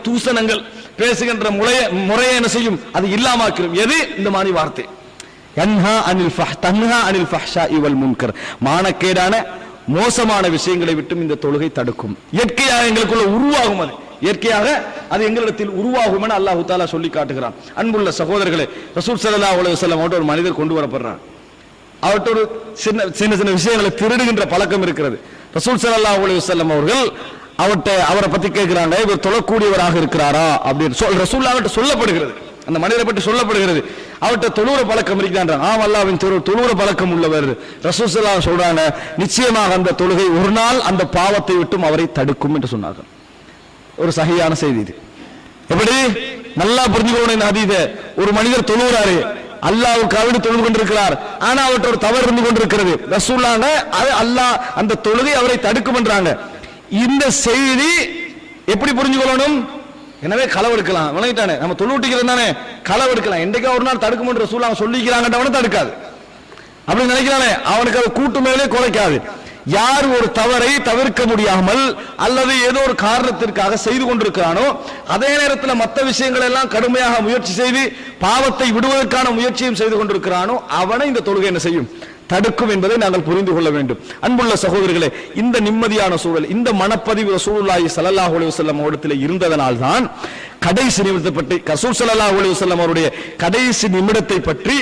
தூசணங்கள் பேசுகின்ற முறையை என்ன செய்யும், அது இல்லாமாக்கிறோம். எது இந்த மாதிரி வார்த்தை? யன்ஹா அனில் ஃபஹ்ஷாஇ வல் முன்கர், மானக்கேடான மோசமான விஷயங்களை விட்டும் இந்த தொழுகை தடுக்கும். இயற்கையாக எங்களுக்குள்ள உருவாகும், அது இயற்கையாக அது எங்களிடத்தில் உருவாகும் என அல்லாஹ் தஆலா சொல்லி காட்டுகிறான். அன்புள்ள சகோதரர்களே, ரசூல் ஸல்லல்லாஹு அலைஹி வஸல்லம் ஒரு மனிதர் கொண்டு வரப்படுறார். அவர்கிட்ட ஒரு சின்ன சின்ன விஷயங்களை திருடுகின்ற பழக்கம் இருக்கிறது. ரசூல் ஸல்லல்லாஹு அலைஹி வஸல்லம் அவர்கள் அவரை பத்தி கேட்கிறாங்க, இவர் தொழக்கூடியவராக இருக்கிறாரா அப்படின்னு ரசூலுல்லாஹ்விட்ட சொல்லப்படுகிறது. அந்த மனிதரை பற்றி சொல்லப்படுகிறது, அவர்கிட்ட தொழுற பழக்கம் இருக்கிறாங்க. ஆம், அல்லாஹ்வின் தொழுற பழக்கம் உள்ளவர். ரசூல் ஸல்லல்லாஹு அலைஹி வஸல்லம் சொல்றாங்க, நிச்சயமாக அந்த தொழுகை ஒரு நாள் அந்த பாவத்தை விட்டும் அவரை தடுக்கும் என்று சொன்னார்கள். ஒரு சஹீஹான செய்தி இது. எப்படி நல்லா புரிஞ்சுக்கணும் இந்த ஹதீஸ. ஒரு மனிதர் தொழுகிறாரு, அல்லாஹ்வுக்காக தொழுது கொண்டிருக்கிறார், ஆனா அவர்கிட்ட ஒரு தவறு இருந்து கொண்டிருக்கிறது. ரசூலுல்லாஹ் அல்லாஹ் அந்த தொழுகை அவரை தடுக்கும் என்றாங்க. இந்த செய்தி எப்படி புரிஞ்சுக்கொள்ளணும்? எனவே களவெடுக்கலாம், விளங்கிட்டானே, நம்ம தொழுவிட்டிக்கிறது தானே, களவெடுக்கலாம். என்றைக்கா ஒரு நாள் தடுக்கும் என்று ரசூலுல்லாஹ் சொல்லிக்கிறாங்கன்றவன தடுக்காது. அப்படி நினைக்கிறானே, அவனுக்கு அது கூட்டு மேலே குறைக்காது. யார் ஒரு தவறை தவிர்க்க முடியாமல் அல்லது ஏதோ ஒரு காரணத்திற்காக செய்து கொண்டிருக்கிறானோ, அதே நேரத்தில் மற்ற விஷயங்கள் எல்லாம் கடுமையாக முயற்சி செய்து பாவத்தை விடுவதற்கான முயற்சியும் செய்து கொண்டிருக்கிறானோ, அவனை இந்த தொழுகை என்ன செய்யும், தடுக்கும் என்பதை நாங்கள் புரிந்து கொள்ள வேண்டும். அன்புள்ள சகோதரர்களே, இந்த நிம்மதியான சூழல், இந்த மனப்பதிவு ரசூலுல்லாஹி ஸல்லல்லாஹு அலைஹி வஸல்லம் அவரிடத்தில் இருந்ததனால் தான் கடைசி நிமிடத்தை பற்றி, ரசூல் ஸல்லல்லாஹு அலைஹி வஸல்லம் அவருடைய கடைசி நிமிடத்தை பற்றி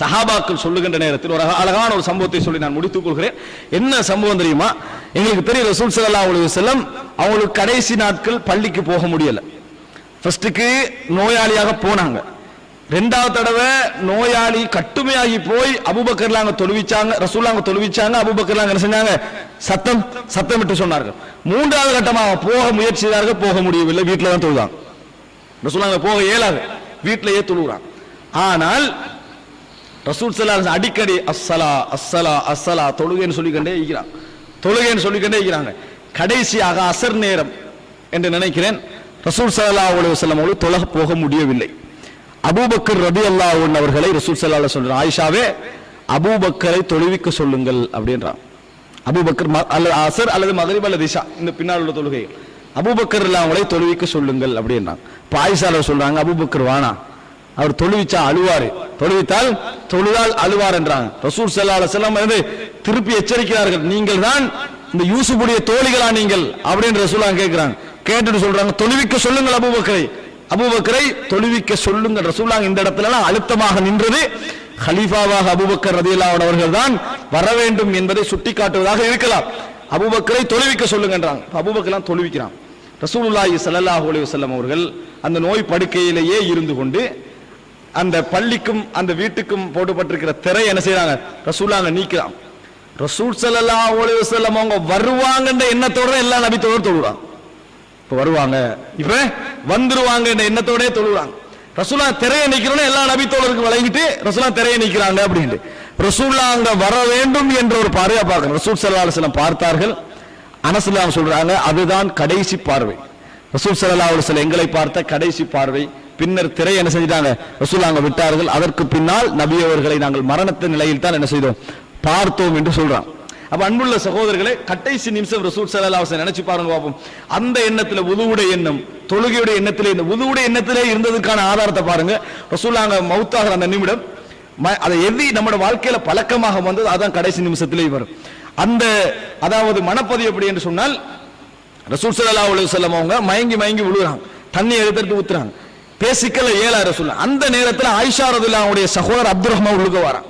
சஹாபாக்கள் சொல்லுகின்ற நேரத்தில் ஒரு அழகான ஒரு சம்பவத்தை சொல்லி நான் முடித்துக் கொள்கிறேன். என்ன சம்பவம் தெரியுமா? எங்களுக்கு தெரியும், ரசூல் ஸல்லல்லாஹு அலைஹி வஸல்லம் அவங்களுக்கு கடைசி நாட்கள் பள்ளிக்கு போக முடியல. ஃபர்ஸ்டுக்கு நோயாளியாக போனாங்க, ரெண்டாவது தடவை நோயாளி கட்டுமையாகி போய் அபூபக்கர்லாங்க தொழுவிச்சாங்க, ரசூலுல்லாஹ் தொழுவிச்சாங்க, அபூபக்கர்லாங்க என்ன செஞ்சாங்க, சத்தமிட்டு சொன்னார்கள். மூன்றாவது கட்டமாக போக முயற்சி செய்தார்கள், போக முடியவில்லை, வீட்டில் தான் தொழுதாங்க. ரசூலுல்லாஹ் போக இயலாது, வீட்டிலேயே தொழுகிறாங்க. ஆனால் ரசூல் ஸல்லல்லாஹு அலைஹி வஸல்லம் அடிக்கடி அஸ்ஸலா அஸ்ஸலா அஸ்ஸலா தொழுகைன்னு சொல்லிக்கொண்டே இருக்கிறாங்க. கடைசியாக அசர் நேரம் என்று நினைக்கிறேன், ரசூல் ஸல்லல்லாஹு அலைஹி வஸல்லம் அவர்கள் தொழ போக முடியவில்லை. அபூபக்கர் ரலியல்லாஹு அன்ஹு அவர்களை ரசூல் ஸல்லல்லாஹு அலைஹி வஸல்லம் ஆயிஷாவே அபூபக்கரை தொழுவிக்க சொல்லுங்கள் அப்படின்றான். அபூபக்கர் அல்லது அசர் அல்லது மக்ரிப் அல்லது இஷா, இந்த பின்னால் உள்ள தொழுகை, அபூபக்கர் அவங்களை தொழுவிக்க சொல்லுங்கள் அப்படின்றான். இப்போ ஆயிஷா சொல்றாங்க, அபூபக்கர் வானா, அவர் தொழுவிச்சா அழுவாரு, தொழுதால் அழுவார் என்றாங்க. ரசூல் ஸல்லல்லாஹு அலைஹி வஸல்லம் திருப்பி எச்சரிக்கிறார்கள், நீங்கள் தான் இந்த யூசுஃபுடைய தோழிகளா நீங்கள் அப்படின்னு ரசூலுல்லாஹ் கேட்கிறாங்க. கேட்டுட்டு சொல்றாங்க, தொழுவிக்க சொல்லுங்கள் அபூபக்கரை தொழுவிக்க சொல்லுங்கள். ரசூலுல்லாஹ் இந்த இடத்துல எல்லாம் அழுத்தமாக நின்றது ஹலீஃபாவாக அபூபக்கர் ரலியல்லாஹு அன்ஹு அவர்கள் தான் வர வேண்டும் என்பதை சுட்டிக்காட்டுவதாக இருக்கலாம். அபூபக்கரை தொழுவிக்க சொல்லுங்கன்றாங்க. அபூபக்கர்லாம் தொழுவிக்கிறான். ரசூலுல்லாஹி ஸல்லல்லாஹு அலைஹி வஸல்லம் அவர்கள் அந்த நோய் படுக்கையிலேயே இருந்து கொண்டு அந்த பள்ளிக்கும் அந்த வீட்டுக்கும் போட்டுப்பட்டிருக்கிற திரை என்ன செய்யறாங்க, ரசூலுல்லாஹ் நீக்கிறான். ரசூல் ஸல்லல்லாஹு அலைஹி வஸல்லம் அவங்க வருவாங்கன்ற எண்ணத்தோட எல்லா நபித்தோட தொழுறாங்க. இப்ப வருவாங்க, இப்ப வந்துருவாங்க என்ற எண்ணத்தோட தொழுறாங்க. ரசூலுல்லாஹ் திரையை நீக்கிறோன்னு எல்லா நபித்தோழருக்கு வழங்கிட்டு ரசூலுல்லாஹ் திரையை நீக்கிறாங்க அப்படின்ட்டு ரசூலுல்லாஹ் அங்க வர வேண்டும் என்ற ஒரு பார்வையா பார்க்கணும். ரசூல் ஸல்லல்லாஹு அலைஹி வஸல்லம் பார்த்தார்கள். அனஸ் ரலியல்லாஹு சொல்றாங்க, அதுதான் கடைசி பார்வை. ரசூல் ஸல்லல்லாஹு அலைஹி வஸல்லம் எங்களை பார்த்த கடைசி பார்வை. பின்னர் திரை என்ன செஞ்சிட்டாங்க, ரசூலுல்லாஹ் அங்க விட்டார்கள். அதற்கு பின்னால் நபி அவர்களை நாங்கள் மரணத்தின் நிலையில் தான் என்ன செய்தோம், பார்த்தோம் என்று சொல்றான். அப்ப அன்புள்ள சகோதரர்களே, கடைசி நிமிஷம் ரசூல் ஸல்லல்லாஹு அலைஹி வஸல்லம் நினைச்சு பாருங்க பாப்போம். அந்த எண்ணத்துல வுதுவுடைய எண்ணம், தொழுகையுடைய எண்ணத்திலே, இந்த வுதுவுடைய எண்ணத்திலே இருந்ததுக்கான ஆதாரத்தை பாருங்க. ரசூலுல்லாஹ் அங்க மௌத்தாகிற அந்த நிமிடம், அதை எது நம்மளோட வாழ்க்கையில பழக்கமாக வந்தது, அதான் கடைசி நிமிஷத்திலே வரும். அந்த அதாவது மனப்பதிவு எப்படி என்று சொன்னால், ரசூல் ஸல்லல்லாஹு அலைஹி வஸல்லம் அவங்க மயங்கி விழுறாங்க, தண்ணி எடுத்து ஊத்துறாங்க, பேசிக்கல ஏழா ரசூலுல்லாஹ். அந்த நேரத்தில் ஆயிஷா ரலியல்லாஹு அன்ஹுடைய சகோதரர் அப்துர் ரஹ்மான்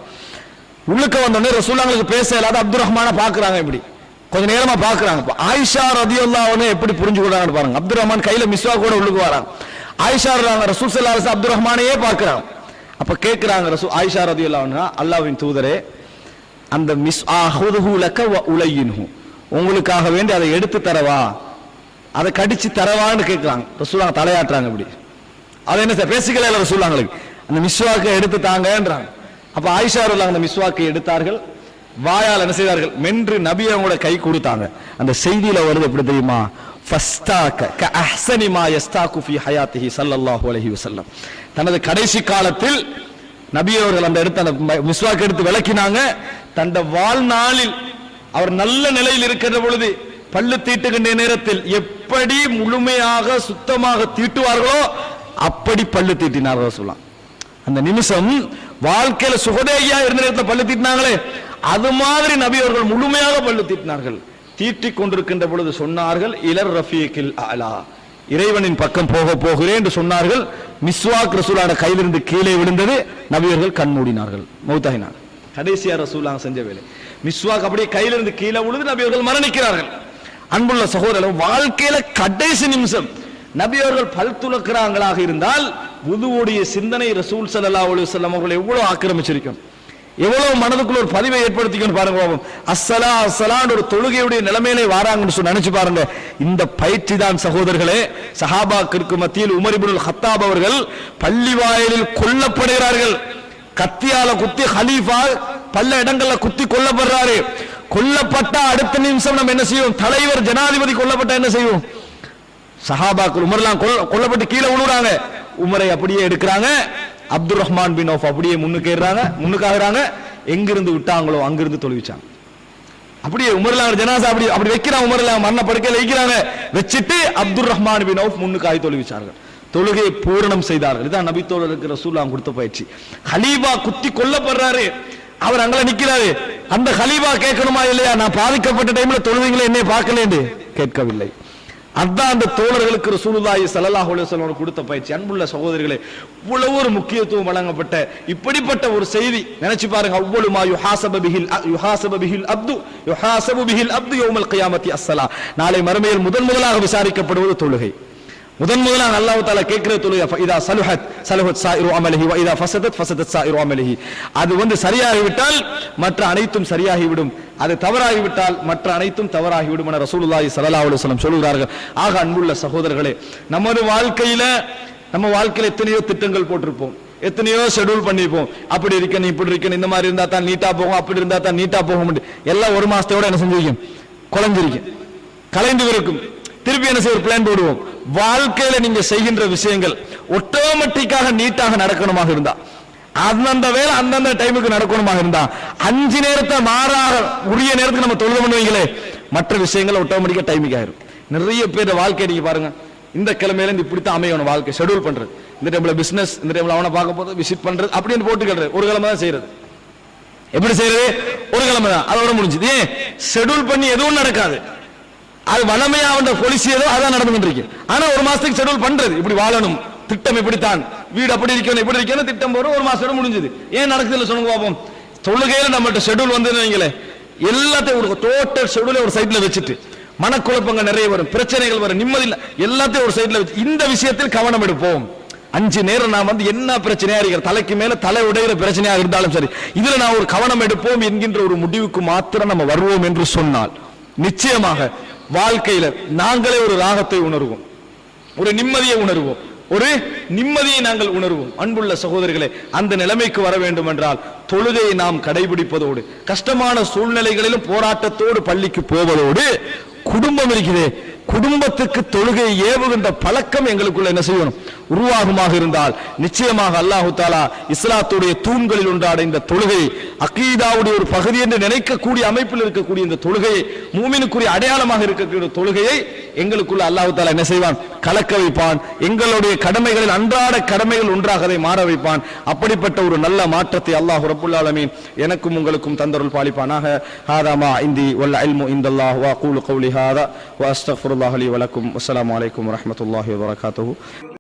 உள்ளுக்க வந்தோடனே ரசூலுல்லாஹ்வுக்கு பேச இல்லாத அப்துர் ரஹ்மானை பாக்குறாங்க. இப்படி கொஞ்ச நேரமா பாக்குறாங்க. ஆயிஷா ரலியல்லாஹு அன்ஹா எப்படி புரிஞ்சுக்கிறாங்கன்னு பாருங்க. அப்துர் ரஹ்மான் கையில மிஸ்வாக் கூட உள்ளுக்கு வராங்க. ஆயிஷா ரசூல் ஸல்லல்லாஹு அலைஹி வஸல்லம் அப்துர் ரஹ்மானையே பாக்குறாங்க. அப்ப கேட்கிறாங்க ஆயிஷா ரலியல்லாஹு அன்ஹா, அல்லாஹ்வின் தூதரே, அந்த மிஸ்ஆஹுது லக வ உலையின்ஹு, உங்களுக்காக வேண்டி அதை எடுத்து தரவா, அதை கடிச்சு தரவான்னு கேட்கிறாங்க. ரசூலுல்லாஹ் தலையாட்டுறாங்க. இப்படி அதை என்ன பேசிக்கல ரசூலுல்லாஹ் அந்த மிஸ்வாக்கை எடுத்து தாங்கன்றாங்க. அப்ப ஆயிஷா ரலியல்லாஹு அந்த மிஸ்வாக்கை எடுத்தார்கள், வாயால் என்ன செய்தார்கள், மென்று நபி அவங்களோட கை கொடுத்தாங்க. அந்த செய்தியில வருது எப்படி தெரியுமா, ஃபஸ்தாக க அஹ்ஸனி மா யஸ்தாகு ஃபீ ஹயாத்திஹி ஸல்லல்லாஹு அலைஹி வஸல்லம். தனது கடைசி காலத்தில் நபி அவர்கள் அந்த எடுத்து அந்த மிஸ்வாக் எடுத்து விளக்கினாங்க. தன்னுடைய வாழ்நாளில் அவர் நல்ல நிலையில் இருக்கிற பொழுது பல்லு தீட்டுகின்ற நேரத்தில் எப்படி முழுமையாக சுத்தமாக தீட்டுவார்களோ அப்படி பல்லு தீட்டினார் ரசூலுல்லாஹ். அந்த நிமிஷம் வாழ்க்கையில சுகதேகியா இருந்த நேரத்தில் பல்லு தீட்டினாங்களே அது மாதிரி நபி அவர்கள் முழுமையாக பல்லு தீட்டினார்கள். தீட்டிக் கொண்டிருக்கின்ற பொழுது சொன்னார்கள், இலர் ரஃபீகில் அலா, இறைவனின் பக்கம் போகிறேன் என்று சொன்னார்கள். மிஸ்வாக் ரசூலான கையிலிருந்து கீழே விழுந்தது. நபியர்கள் கண் மூடினார்கள், மௌத்தாகினார். கடைசியா ரசூலுல்லாஹ் செஞ்ச வேலை மிஸ்வாக் அப்படியே கையிலிருந்து கீழே விழுந்து நபியர்கள் மரணிக்கிறார்கள். அன்புள்ள சகோதரர்கள், வாழ்க்கையில கடைசி நிமிஷம் நபியவர்கள் பல் துலக்கிறாங்களாக இருந்தால் வுதுவுடைய சிந்தனை ரசூல் ஸல்லல்லாஹு அலைஹி வஸல்லம் அவர்கள் எவ்வளவு ஆக்கிரமிச்சிருக்கும், எவ்வளவு மனதுக்குள்ள ஒரு பதிவை ஏற்படுத்திக்கணும் பாருங்க. அஸ்ஸலா அஸ்ஸலான்னு ஒரு தொழுகையுடைய நிலைமையிலே வாராங்கன்னு சொல்லி நினைச்சு பாருங்க. இந்த பயிற்சி தான் சகோதரர்களே சஹாபாக்களுக்கு மத்தியில் உமர் இப்னுல் ஹத்தாப் அவர்கள் பள்ளி வாயிலில் கொல்லப்படுகிறார்கள். கத்தியால குத்தி ஹலீஃபா பல இடங்கள்ல குத்தி கொல்லப்படுறாரு. கொல்லப்பட்ட அடுத்த நிமிஷம் நம்ம என்ன செய்வோம்? தலைவர் ஜனாதிபதி கொல்லப்பட்ட என்ன செய்வோம்? சஹாபாக்கள் உமர்லாம் கொல்லப்பட்டு கீழே விழுறாங்க. உமரை அப்படியே எடுக்கிறாங்க. அப்துல் ரஹ்மான் பின் அவுஃப் அப்படியே முன்னுக்காகிறாங்க. எங்கிருந்து விட்டாங்களோ அங்கிருந்து தொழுவிச்சாங்க. அப்படியே உமர்லாம் ஜனாசா அப்படி வைக்கிறாங்க. உமர்லாம் மரண படுக்கையில் வைக்கிறாங்க. வச்சுட்டு அப்துல் ரஹ்மான் பின் அவுஃப் முன்னுக்காய் தொழுவிச்சார்கள். தொழுகையை பூரணம் செய்தார்கள். இதான் நபி தோழருக்கு ரசூலுல்லாஹ் கொடுத்த பயிற்சி. ஹலீஃபா குத்தி கொல்லப்படுறாரு. அவர் அங்கே நிக்கிறாரு. அந்த ஹலீஃபா கேட்கணுமா இல்லையா, நான் பாதிக்கப்பட்ட டைம்ல தொழுவீங்களே என்னை பார்க்கலேன்னு கேட்கவில்லை. அதான் அந்த தோழர்களுக்கு ரசூலுல்லாஹி ஸல்லல்லாஹு அலைஹி வஸல்லம் கொடுத்த பயிற்சி. அன்புள்ள சகோதரர்களே, இவ்வளவு ஒரு முக்கியத்துவம் வழங்கப்பட்ட இப்படிப்பட்ட ஒரு செய்தி நினைச்சு பாருங்க. அவ்வளவு மா யுஹாஸபு பிஹில் அப்து யௌமல் கியாமத்தி அஸ்ஸலா. நாளை மறுமையில் முதலாக விசாரிக்கப்படுவது தொழுகை. முதலாக அல்லாஹ் தஆலா கேட்கிற தொழுகை. இதா சலுஹத் சாயிரு அமலிஹி வ இதா ஃபஸதத் சாயிரு அமலிஹி. அது சரியாகிவிட்டால் மற்ற அனைத்தும் சரியாகிவிடும், அது தவறாகிவிட்டால் மற்ற அனைத்தும் தவறாகிவிடும் என ரசூலுல்லாஹி ஸல்லல்லாஹு அலைஹி வஸல்லம் சொல்கிறார்கள். ஆக அன்புள்ள சகோதரர்களே, நமது வாழ்க்கையில எத்தனையோ திட்டங்கள் போட்டிருப்போம், எத்தனையோ ஷெட்யூல் பண்ணிப்போம். அப்படி இருக்கணும், இப்படி இருக்கணும், இந்த மாதிரி இருந்தா தான் நீட்டா போகும், அப்படி இருந்தா தான் நீட்டா போகும். எல்லாம் ஒரு மாசத்தோட என்ன செஞ்சிருக்கும்? குழஞ்சிருக்கும், கலைந்து இருக்கும். திருப்பி என்ன செய்ய பிளான் போடுவோம். வாழ்க்கையில நீங்க செய்கின்ற விஷயங்கள் ஆட்டோமேட்டிக்காக நீட்டாக நடக்கணுமாக இருந்தா, அந்தந்த வேலை அந்தந்த டைமுக்கு நடக்கணுமாக இருந்தா, 5 நேரத்தை மாறாக உரிய நேரத்துக்கு நம்ம தொழுது பண்ணுவீங்களே, மற்ற விஷயங்கள் ஆட்டோமேட்டிக்கா டைமுக்கு ஆயிரும். நிறைய பேர் வாழ்க்கை நீங்க பாருங்க, இந்த கிழமையில இருந்து இப்படித்தான் அமையணும் வாழ்க்கை, ஷெட்யூல் பண்றது. இந்த டைம்ல பிசினஸ், இந்த டைம்ல அவனை பார்க்க போது விசிட் பண்றது அப்படின்னு போட்டுக்கிறது. ஒரு கிழமை தான் செய்யறது. எப்படி செய்யறது? ஒரு கிழமை தான், அதோட முடிஞ்சது. ஏன் ஷெட்யூல் பண்ணி எதுவும் நடக்காது. அது வளமையா வந்த பொலிசி ஏதோ அதான் நடந்துட்டு இருக்கு. ஆனா ஒரு மாசத்துக்கு ஷெட்யூல் பண்றது, இப்படி வாழணும், திட்டம் இப்படித்தான், வீடு அப்படி இருக்கணும், இப்படி இருக்கணும், திட்டம் போறோம். ஒரு மாசத்தோட முடிஞ்சது. ஏன் நடக்குதுன்னு சொல்லுங்க பாப்போம். தொழுகையில நம்மகிட்ட ஷெட்யூல் வந்து எல்லாத்தையும் டோட்டல் ஷெட்யூலை ஒரு சைட்ல வச்சுட்டு மனக்குழப்பங்கள் நிறைய வரும், பிரச்சனைகள் வரும், நிம்மதி இல்ல, எல்லாத்தையும் ஒரு சைட்ல வச்சு இந்த விஷயத்தில் கவனம் எடுப்போம். 5 நேரம் நான் என்ன பிரச்சனையா இருக்கிற, தலைக்கு மேல தலை உடைகிற பிரச்சனையா இருந்தாலும் சரி, இதுல நான் ஒரு கவனம் எடுப்போம் என்கின்ற ஒரு முடிவுக்கு மாத்திரம் நம்ம வருவோம் என்று சொன்னால் நிச்சயமாக வாழ்க்கையில நாங்களே ஒரு ராகத்தை உணர்வோம், ஒரு நிம்மதியை உணர்வோம், ஒரு நிம்மதியை நாங்கள் உணர்வோம். அன்புள்ள சகோதரர்களே, அந்த நிலைமைக்கு வர வேண்டும் என்றால் தொழுகையை நாம் கடைபிடிப்பதோடு, கஷ்டமான சூழ்நிலைகளிலும் போராட்டத்தோடு பள்ளிக்கு போவதோடு, குடும்பம் இருக்குது, குடும்பத்துக்கு தொழுகை ஏவுகின்ற பழக்கம் எங்களுக்குள்ள என்ன செய்யணும்? உருவாகுமாக இருந்தால் நிச்சயமாக அல்லாஹு தாலா இஸ்லாத்துடைய தூண்களில் ஒன்றான இந்த தொழுகை, அகீதாவுடைய ஒரு பகுதி என்று நினைக்கக்கூடிய அமைப்பில் இருக்கக்கூடிய இந்த தொழுகையை, மூமினுக்குரிய அடையாளமாக இருக்கக்கூடிய தொழுகையை எங்களுக்குள்ள அல்லாஹு தாலா என்ன செய்வான்? கலக்க வைப்பான். எங்களுடைய கடமைகளில் அன்றாட கடமைகள் ஒன்றாக அதை மாற வைப்பான். அப்படிப்பட்ட ஒரு நல்ல மாற்றத்தை அல்லாஹ் ரப்புல் ஆலமீன் எனக்கும் உங்களுக்கும் தந்தருள் பாலிப்பானாக. ஹாதா மா இந்தி வல் இல்மு இந்தல்லாஹ் வ அகூலு கௌலி ஹாதா வ அஸ்தக்ஃபிருல்லாஹ் லி வ லக்கும். அஸ்ஸலாமு அலைக்கும் வ ரஹ்மத்துல்லாஹி வ பரகாத்துஹு.